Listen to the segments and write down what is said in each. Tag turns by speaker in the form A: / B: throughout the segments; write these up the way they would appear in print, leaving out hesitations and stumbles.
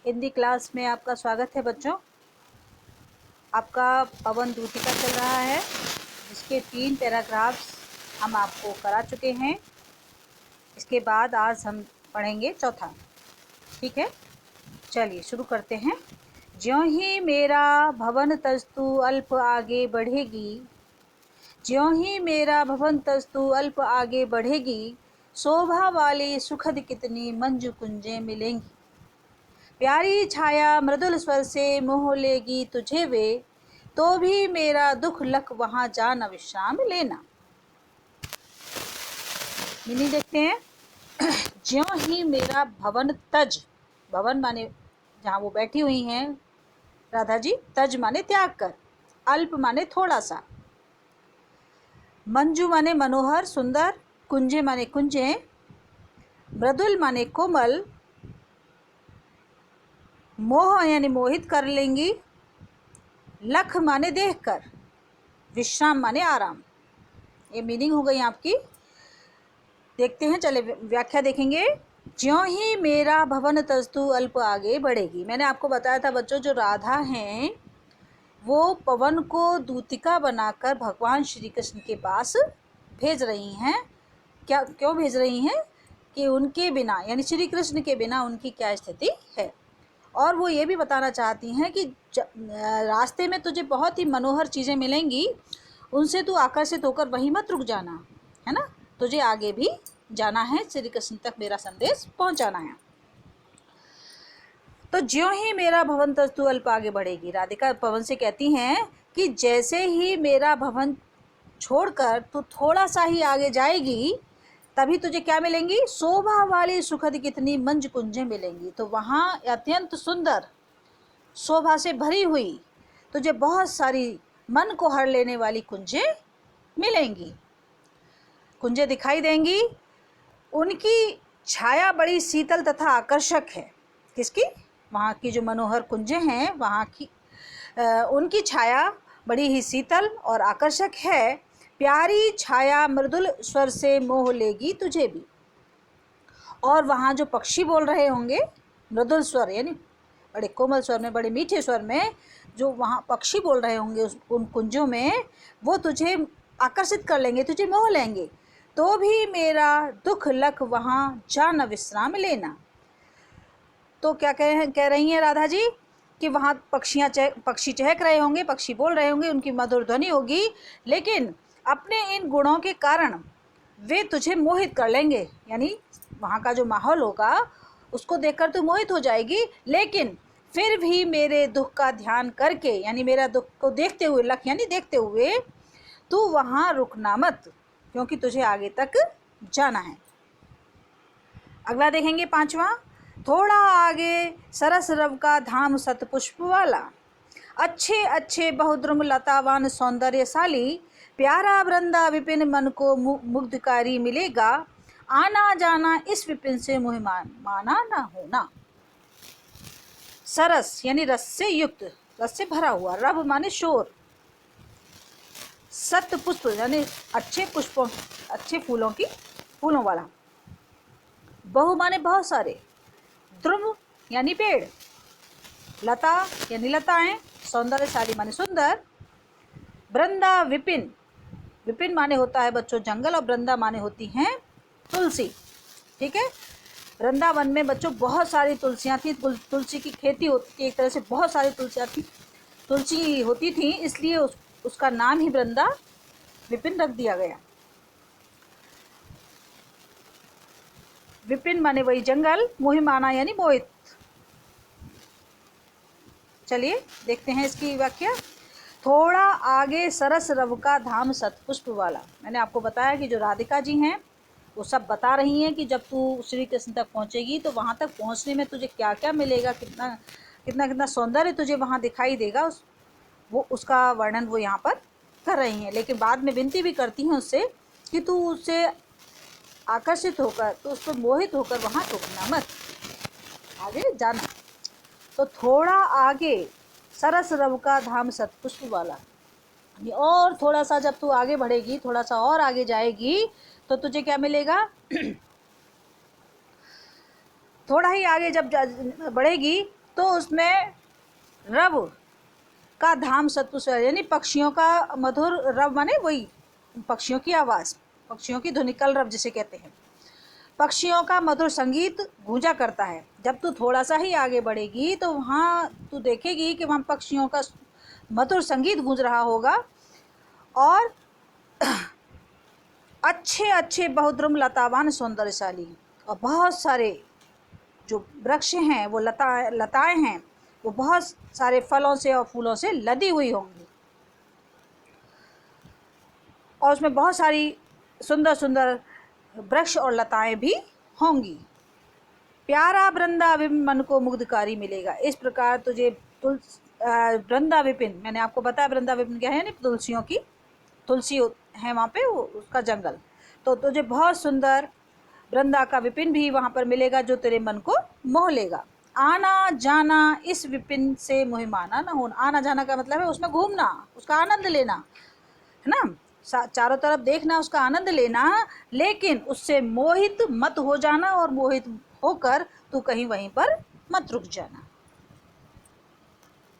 A: Hindi class में आपका स्वागत है बच्चों। आपका पवन दूतिका चल रहा है, जिसके 3 पैराग्राफ्स हम आपको करा चुके हैं। इसके बाद आज हम पढ़ेंगे चौथा। ठीक है, चलिए शुरू करते हैं। ज्यों ही मेरा भवन तस्तु अल्प आगे बढ़ेगी, ज्यों ही मेरा भवन तस्तु अल्प आगे बढ़ेगी, शोभा वाली सुखद कितनी मंजू कुंजें मिलेंगी। प्यारी छाया मृदुल स्वर से मोह लेगी तुझे वे, तो भी मेरा दुख लख वहाँ जा न विश्राम लेना। मीनिंग देखते हैं। ज्यों ही मेरा भवन तज, भवन माने जहाँ वो बैठी हुई हैं राधा जी, तज माने त्याग कर, अल्प माने थोड़ा सा, मंजू माने मनोहर सुंदर, कुंजे माने कुंजे, मृदुल माने कोमल, मोह यानी मोहित कर लेंगी, लख माने देख कर, विश्राम माने आराम। ये मीनिंग हो गई आपकी। देखते हैं, चले व्याख्या देखेंगे। ज्यों ही मेरा भवन तस्तु अल्प आगे बढ़ेगी। मैंने आपको बताया था बच्चों, जो राधा हैं वो पवन को दूतिका बनाकर भगवान श्री कृष्ण के पास भेज रही हैं। क्या क्यों भेज रही हैं? कि उनके बिना यानी श्री कृष्ण के बिना उनकी क्या स्थिति है। और वो ये भी बताना चाहती हैं कि रास्ते में तुझे बहुत ही मनोहर चीज़ें मिलेंगी, उनसे तू आकर्षित होकर वहीं मत रुक जाना, है ना। तुझे आगे भी जाना है, श्री कृष्ण तक मेरा संदेश पहुंचाना है। तो ज्यों ही मेरा भवन तस्तु अल्प आगे बढ़ेगी, राधिका पवन से कहती हैं कि जैसे ही मेरा भवन छोड़कर तू थोड़ा सा ही आगे जाएगी, तभी तुझे क्या मिलेंगी? शोभा वाली सुखद कितनी मंज कुंजें मिलेंगी। तो वहाँ अत्यंत सुंदर शोभा से भरी हुई तुझे बहुत सारी मन को हर लेने वाली कुंजें मिलेंगी, कुंजें दिखाई देंगी। उनकी छाया बड़ी शीतल तथा आकर्षक है। किसकी? वहाँ की जो मनोहर कुंजें हैं, वहाँ की उनकी छाया बड़ी ही शीतल और आकर्षक है। प्यारी छाया मृदुल स्वर से मोह लेगी तुझे भी। और वहाँ जो पक्षी बोल रहे होंगे, मृदुल स्वर यानी बड़े कोमल स्वर में, बड़े मीठे स्वर में जो वहाँ पक्षी बोल रहे होंगे उन कुंजों में, वो तुझे आकर्षित कर लेंगे, तुझे मोह लेंगे। तो भी मेरा दुख लख वहाँ जा न विश्राम लेना। तो क्या कह रही हैं राधा जी कि वहाँ पक्षी चहक रहे होंगे, पक्षी बोल रहे होंगे, उनकी मधुर ध्वनि होगी, लेकिन अपने इन गुणों के कारण वे तुझे मोहित कर लेंगे। यानी वहाँ का जो माहौल होगा उसको देखकर तू मोहित हो जाएगी, लेकिन फिर भी मेरे दुख का ध्यान करके, यानी मेरा दुख को देखते हुए, लख यानी देखते हुए, तू वहाँ रुकना मत, क्योंकि तुझे आगे तक जाना है। अगला देखेंगे 5वां। थोड़ा आगे सरस रव का धाम सतपुष्प वाला, अच्छे अच्छे बहुद्रुम लतावान सौंदर्यशाली, प्यारा वृंदा विपिन मन को मुग्धकारी मिलेगा, आना जाना इस विपिन से मुहि माना ना होना। सरस यानी रस से युक्त, रस से भरा हुआ, रव माने शोर, सत पुष्प यानी अच्छे पुष्पों, अच्छे फूलों वाला, बहु माने बहुत सारे, द्रुम यानी पेड़, लता यानी लताएं, सौंदर्यशाली माने सुंदर, वृंदा विपिन, विपिन माने होता है बच्चों जंगल, और वृंदा माने होती हैं तुलसी। ठीक है, वृंदावन में बच्चों बहुत सारी तुलसियाँ थी, तुलसी की खेती होती थी, एक तरह से बहुत सारी तुलसी होती थी, इसलिए उसका नाम ही वृंदा विपिन रख दिया गया। विपिन माने वही जंगल, मोहि माना यानी मोहित। चलिए देखते हैं इसकी व्याख्या। थोड़ा आगे सरस रव का धाम सतपुष्प वाला। मैंने आपको बताया कि जो राधिका जी हैं वो सब बता रही हैं कि जब तू श्री कृष्ण तक पहुंचेगी तो वहां तक पहुंचने में तुझे क्या क्या मिलेगा, कितना कितना कितना सौंदर्य तुझे वहां दिखाई देगा, उसका वर्णन वो यहाँ पर कर रही हैं। लेकिन बाद में विनती भी करती हैं उससे कि तू उससे आकर्षित होकर, तो उस पर मोहित होकर वहाँ रुकना मत, आगे जाना। तो थोड़ा आगे सरस रव का धाम सतपुष्प वाला, और थोड़ा सा जब तू आगे बढ़ेगी, थोड़ा सा और आगे जाएगी, तो तुझे क्या मिलेगा? थोड़ा ही आगे जब बढ़ेगी तो उसमें रव का धाम सत्पुरुष, यानी पक्षियों का मधुर रव माने वही पक्षियों की आवाज़, पक्षियों की ध्वनि, कलरव जिसे कहते हैं। पक्षियों का मधुर संगीत गूंजा करता है। जब तू थोड़ा सा ही आगे बढ़ेगी तो वहाँ तू देखेगी कि वहाँ पक्षियों का मधुर संगीत गूंज रहा होगा और अच्छे अच्छे बहुद्रुम लतावान सौंदर्यशाली, और बहुत सारे जो वृक्ष हैं वो लताएं हैं वो बहुत सारे फलों से और फूलों से लदी हुई होंगी, और उसमें बहुत सारी सुंदर सुंदर वृक्ष और लताएं भी होंगी। प्यारा वृंदा विपिन मन को मुग्धकारी मिलेगा। इस प्रकार तुझे वृंदा विपिन, मैंने आपको बताया वृंदा विपिन क्या है, यानी तुलसियों की, तुलसी है वहाँ पे, वो उसका जंगल, तो तुझे बहुत सुंदर वृंदा का विपिन भी वहाँ पर मिलेगा जो तेरे मन को मोह लेगा। आना जाना इस विपिन से मोहिमाना न होना। आना जाना का मतलब है उसमें घूमना, उसका आनंद लेना, है ना, चारों तरफ देखना, उसका आनंद लेना, लेकिन उससे मोहित मत हो जाना, और मोहित होकर तू कहीं वहीं पर मत रुक जाना।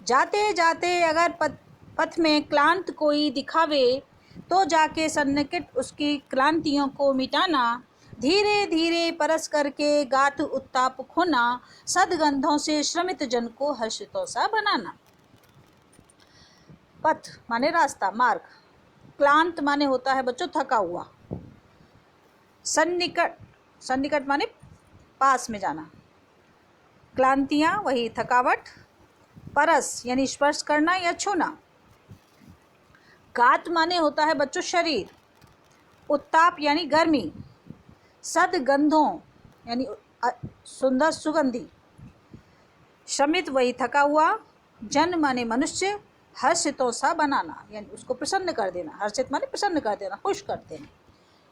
A: जाते जाते अगर पथ में क्लांत कोई दिखावे, तो जाके सन्निकट उसकी क्लांतियों को मिटाना। धीरे धीरे परस करके गात उत्ताप खोना, सदगंधों से श्रमित जन को हर्षितों सा बनाना। पथ माने रास्ता, मार्ग, क्लांत माने होता है बच्चों थका हुआ, सन्निकट, सन्निकट माने पास में जाना, क्लांतियाँ वही थकावट, परस यानी स्पर्श करना या छूना, गात माने होता है बच्चों शरीर, उत्ताप यानी गर्मी, सदगंधों यानी सुंदर सुगंधी, श्रमित वही थका हुआ, जन माने मनुष्य, हर्षितों सा बनाना यानी उसको प्रसन्न कर देना, हर्षित माने प्रसन्न कर देना, खुश कर देना।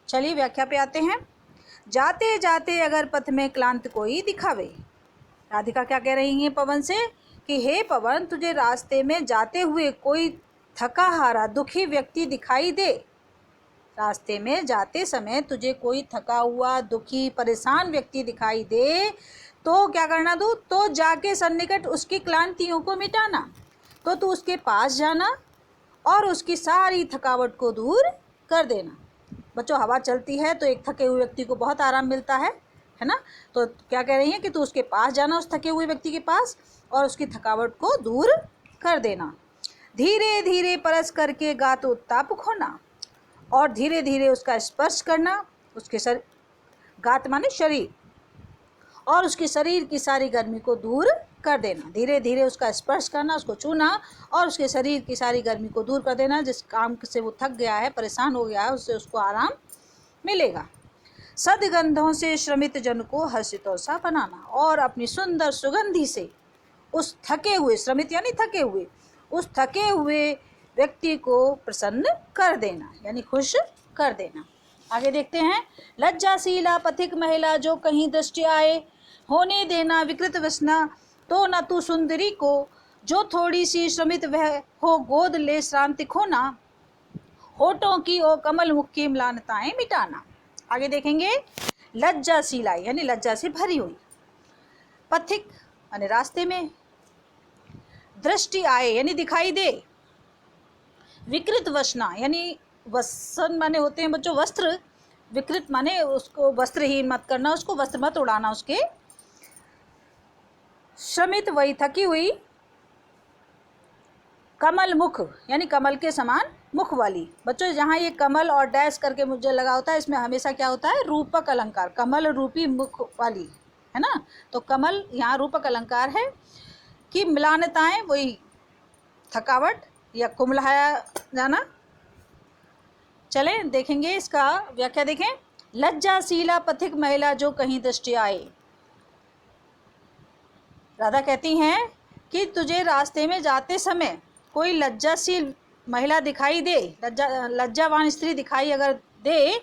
A: चलिए व्याख्या पे आते हैं। जाते जाते अगर पथ में क्लांत कोई दिखावे, राधिका क्या कह रही हैं पवन से कि हे पवन, तुझे रास्ते में जाते हुए कोई थका हारा दुखी व्यक्ति दिखाई दे, रास्ते में जाते समय तुझे कोई थका हुआ दुखी परेशान व्यक्ति दिखाई दे, तो क्या करना तू, तो जाके सन्निकट उसकी क्लांतियों को मिटाना। तो तू उसके पास जाना और उसकी सारी थकावट को दूर कर देना। बच्चों हवा चलती है तो एक थके हुए व्यक्ति को बहुत आराम मिलता है ना, तो क्या कह रही हैं कि तू उसके पास जाना, उस थके हुए व्यक्ति के पास, और उसकी थकावट को दूर कर देना। धीरे धीरे परस करके गात उत्ताप खोना, और धीरे धीरे उसका स्पर्श करना, उसके गात माने शरीर, और उसके शरीर की सारी गर्मी को दूर कर देना। धीरे धीरे उसका स्पर्श करना, उसको छूना और उसके शरीर की सारी गर्मी को दूर कर देना। जिस काम से वो थक गया है, परेशान हो गया है, उससे उसको आराम मिलेगा। सदगंधों से श्रमित जन को हर्षितों सा बनाना, और अपनी सुंदर सुगंधि से उस थके हुए, श्रमित यानी थके हुए, उस थके हुए व्यक्ति को प्रसन्न कर देना यानी खुश कर देना। आगे देखते हैं। लज्जाशीला पथिक महिला जो कहीं दृष्टि आए, होने देना विकृत व्यसना तो न तू सुंदरी को, जो थोड़ी सी श्रमित वह हो गोद ले श्रांति खोना, होठों की ओ कमल मुख की म्लानताएं मिटाना। आगे देखेंगे। लज्जाशीला यानी लज्जा से भरी हुई, पथिक यानी रास्ते में, दृष्टि आए यानी दिखाई दे, विकृत वसना यानी वसन माने होते हैं बच्चों वस्त्र, विकृत माने उसको वस्त्रहीन मत करना, उसको वस्त्र मत उड़ाना उसके। श्रमित वही थकी हुई, कमल मुख यानी कमल के समान मुख वाली। बच्चों जहाँ ये कमल और डैश करके मुझे लगा होता है, इसमें हमेशा क्या होता है, रूपक अलंकार, कमल रूपी मुख वाली, है ना, तो कमल यहाँ रूपक अलंकार है कि म्लानताएं वही थकावट या कुम्हलाया जाना। चलें देखेंगे इसका व्याख्या देखें। लज्जाशीला पथिक महिला जो कहीं दृष्टि आए, राधा कहती हैं कि तुझे रास्ते में जाते समय कोई लज्जाशील महिला दिखाई दे, लज्जावान स्त्री दिखाई अगर दे,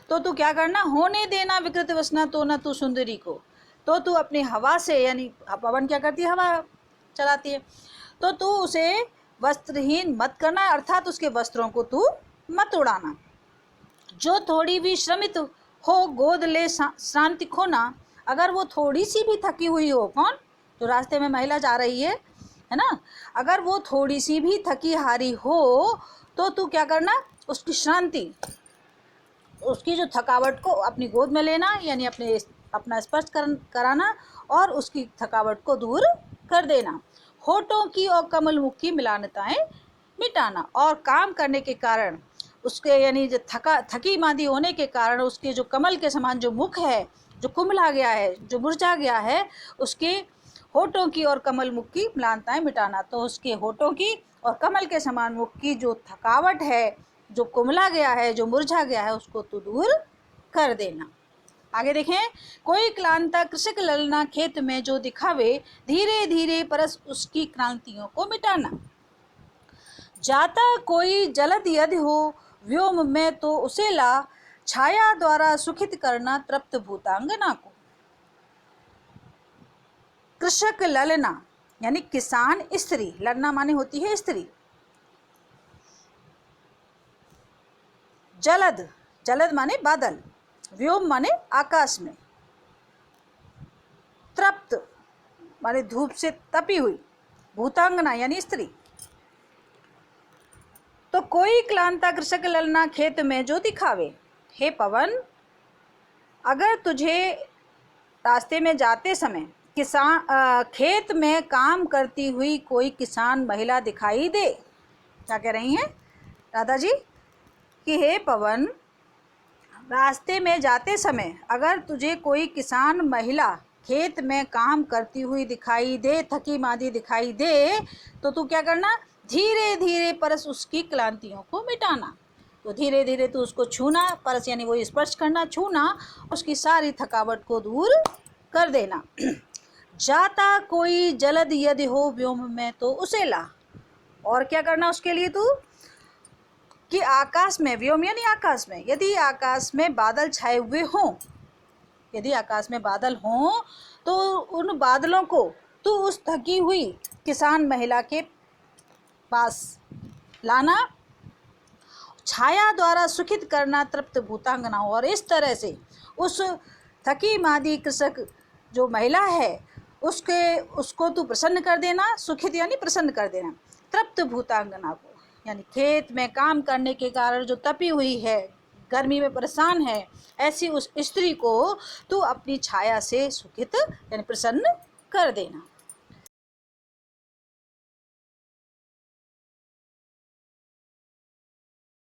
A: तो तू क्या करना, होने देना विकृत वसना तो न तू सुंदरी को, तो तू अपनी हवा से, यानी पवन क्या करती है, हवा चलाती है, तो तू उसे वस्त्रहीन मत करना, अर्थात उसके वस्त्रों को तू मत उड़ाना। जो थोड़ी भी श्रमित हो गोद ले श्रांति खोना, अगर वो थोड़ी सी भी थकी हुई हो, कौन, जो रास्ते में महिला जा रही है ना, अगर वो थोड़ी सी भी थकी हारी हो तो तू क्या करना, उसकी शांति, उसकी जो थकावट को अपनी गोद में लेना, यानी अपना स्पर्श कराना और उसकी थकावट को दूर कर देना। होठों की और कमल मुख की मिलानताएं मिटाना, और काम करने के कारण उसके, यानी जो थकी मांदी होने के कारण उसके जो कमल के समान जो मुख है, जो कुम्हला गया है, जो मुरझा गया है, उसके होठों की और कमल मुख की म्लानताएं मिटाना। तो उसके होठों की और कमल के समान मुख की जो थकावट है, जो कुम्हला गया है, जो मुरझा गया है, उसको तो दूर कर देना। आगे देखें, कोई क्लांता कृषक ललना खेत में जो दिखावे, धीरे धीरे परस उसकी क्रांतियों को मिटाना। जाता कोई जलद यदि हो व्योम में तो उसे ला, छाया द्वारा सुखित करना तृप्त भूतांगना को। कृषक ललना यानी किसान स्त्री, ललना माने होती है स्त्री। जलद, जलद माने बादल, व्योम माने आकाश में, तृप्त माने धूप से तपी हुई, भूतांगना यानी स्त्री। तो कोई क्लांता कृषक ललना खेत में जो दिखावे, हे पवन, अगर तुझे रास्ते में जाते समय खेत में काम करती हुई कोई किसान महिला दिखाई दे, क्या कह रही हैं राधा जी कि हे पवन, रास्ते में जाते समय अगर तुझे कोई किसान महिला खेत में काम करती हुई दिखाई दे, थकी मांदी दिखाई दे, तो तू क्या करना, धीरे धीरे परस उसकी क्लांतियों को मिटाना। तो धीरे धीरे तू उसको छूना, परस यानी वो स्पर्श करना, छूना, उसकी सारी थकावट को दूर कर देना। जाता कोई जलद यदि हो व्योम में तो उसे ला, और क्या करना उसके लिए तू कि आकाश में, व्योम यानी आकाश में, यदि आकाश में बादल छाए हुए हों, यदि आकाश में बादल हों तो उन बादलों को तू उस थकी हुई किसान महिला के पास लाना, छाया द्वारा सुखित करना तृप्त भूतांगना, और इस तरह से उस थकी मादी कृषक जो महिला है उसको तू प्रसन्न कर देना, सुखित यानी प्रसन्न कर देना, तृप्त भूतांगना को, यानी खेत में काम करने के कारण जो तपी हुई है, गर्मी में परेशान है, ऐसी उस स्त्री को तू अपनी छाया से सुखित यानी प्रसन्न कर देना।